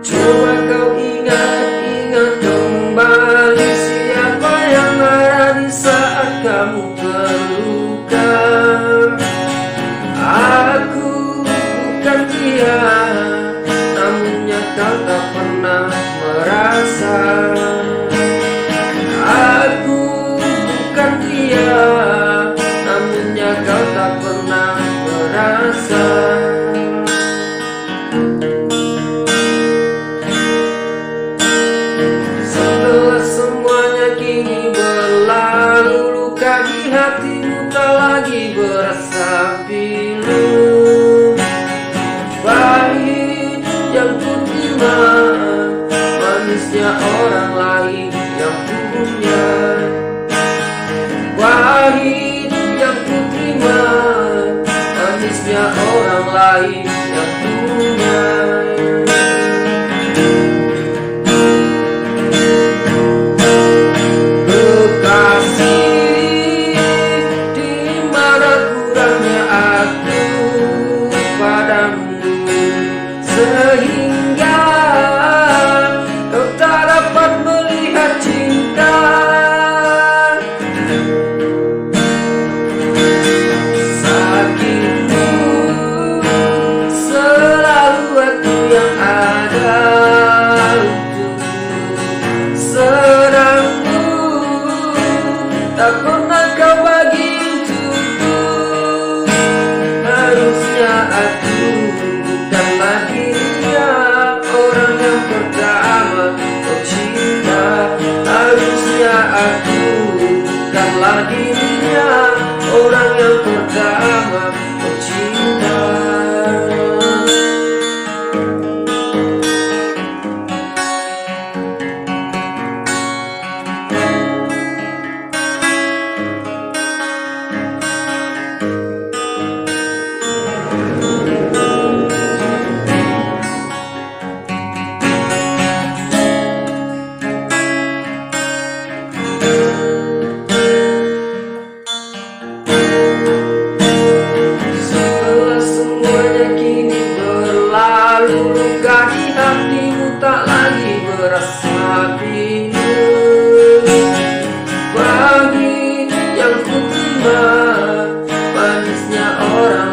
Coba kau ingat-ingat kembali siapa yang ada di saat kamu terluka. Aku bukan dia, namunnya kau tak pernah merasa. Aku bukan dia, namunnya kau tak pernah merasa. Setelah semuanya kini berlalu, luka di hatimu tak lagi berasa pilu. Pahit yang ku terima, manisnya orang lain yang punya. Pahit yang ku terima, manisnya orang lain yang punya. Kekasih, di mana kurangnya aku padamu, sehingga kau tak dapat melihat cinta. Sakitmu selalu aku yang ada untukmu. Senangmu tak pernah kau bagi untukku. Harusnya aku bukanlah dirinya, orang yang pertama kau cinta. Harusnya aku bukanlah dirinya, orang yang pertama kau cinta. Setelah semuanya kini berlalu, luka di hatimu tak lagi berasa pilu. Pahit yang ku terima, manisnya orang